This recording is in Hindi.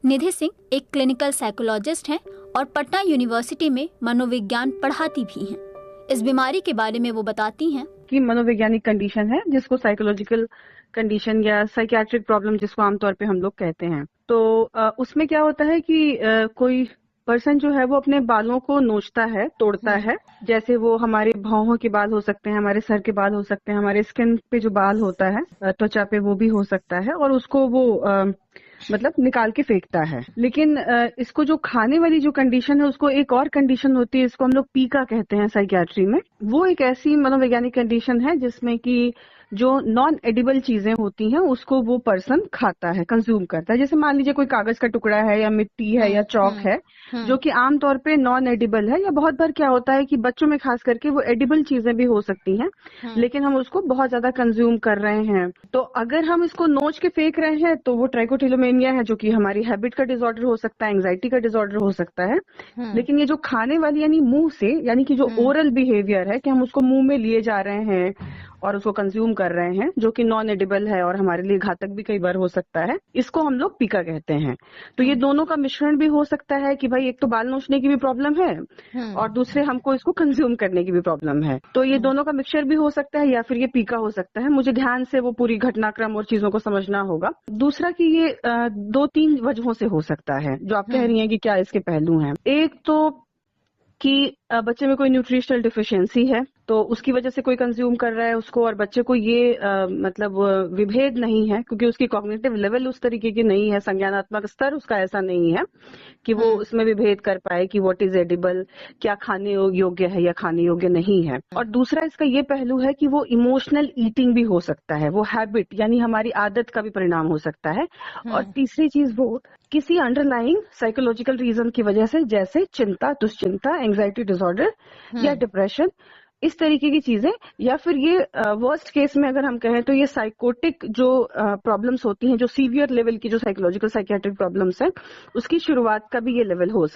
निधि सिंह एक क्लिनिकल साइकोलॉजिस्ट हैं और पटना यूनिवर्सिटी में मनोविज्ञान पढ़ाती भी हैं। इस बीमारी के बारे में वो बताती हैं कि मनोवैज्ञानिक कंडीशन है जिसको साइकोलॉजिकल कंडीशन या साइकियाट्रिक प्रॉब्लम जिसको आमतौर पे हम लोग कहते हैं। तो उसमें क्या होता है कि कोई पर्सन जो है वो अपने बालों को नोचता है, तोड़ता है। जैसे वो हमारे भौहों के बाल हो सकते हैं, हमारे सर के बाल हो सकते हैं, हमारे स्किन पे जो बाल होता है त्वचा पे वो भी हो सकता है, और उसको वो मतलब निकाल के फेंकता है। लेकिन इसको जो खाने वाली जो कंडीशन है उसको एक और कंडीशन होती है, इसको हम लोग पीका कहते हैं साइकियाट्री में। वो एक ऐसी मनोवैज्ञानिक कंडीशन है जिसमें कि जो नॉन एडिबल चीजें होती हैं उसको वो पर्सन खाता है, कंज्यूम करता है। जैसे मान लीजिए कोई कागज का टुकड़ा है या मिट्टी है या चौक है जो कि आमतौर पे नॉन एडिबल है, या बहुत बार क्या होता है कि बच्चों में खास करके वो एडिबल चीजें भी हो सकती हैं लेकिन हम उसको बहुत ज्यादा कंज्यूम कर रहे हैं। तो अगर हम इसको नोच के फेंक रहे हैं तो वो ट्राइकोटिलोमेनिया है, जो कि हमारी हैबिट का डिसऑर्डर हो सकता है, एंग्जाइटी का डिसऑर्डर हो सकता है। लेकिन ये जो खाने वाली यानी मुंह से, यानी कि जो ओरल बिहेवियर है कि हम उसको मुंह में लिए जा रहे हैं और उसको कंज्यूम कर रहे हैं, जो कि नॉन एडिबल है और हमारे लिए घातक भी कई बार हो सकता है, इसको हम लोग पीका कहते हैं। तो ये दोनों का मिश्रण भी हो सकता है कि भाई एक तो बाल नोचने की भी प्रॉब्लम है और दूसरे हमको इसको कंज्यूम करने की भी प्रॉब्लम है। तो ये दोनों का मिक्सचर भी हो सकता है या फिर ये पीका हो सकता है। मुझे ध्यान से वो पूरी घटनाक्रम और चीजों को समझना होगा। दूसरा कि ये 2-3 वजहों से हो सकता है, जो आप कह रही हैं कि क्या इसके पहलू हैं। एक तो कि बच्चे में कोई न्यूट्रिशनल डिफिशियंसी है तो उसकी वजह से कोई कंज्यूम कर रहा है उसको, और बच्चे को ये मतलब विभेद नहीं है क्योंकि उसकी कॉग्निटिव लेवल उस तरीके की नहीं है, संज्ञानात्मक स्तर उसका ऐसा नहीं है कि वो उसमें विभेद कर पाए कि व्हाट इज एडिबल, क्या खाने योग्य है या खाने योग्य नहीं है। और दूसरा इसका ये पहलू है कि वो इमोशनल ईटिंग भी हो सकता है, वो हैबिट यानी हमारी आदत का भी परिणाम हो सकता है। और तीसरी चीज वो किसी अंडरलाइंग साइकोलॉजिकल रीजन की वजह से, जैसे चिंता, दुश्चिंता, एंग्जाइटी डिसऑर्डर या डिप्रेशन, इस तरीके की चीजें, या फिर ये वर्स्ट केस में अगर हम कहें तो ये साइकोटिक जो प्रॉब्लम्स होती हैं, जो सीवियर लेवल की जो साइकोलॉजिकल साइकियाट्रिक प्रॉब्लम्स हैं, उसकी शुरुआत का भी ये लेवल हो सकता है।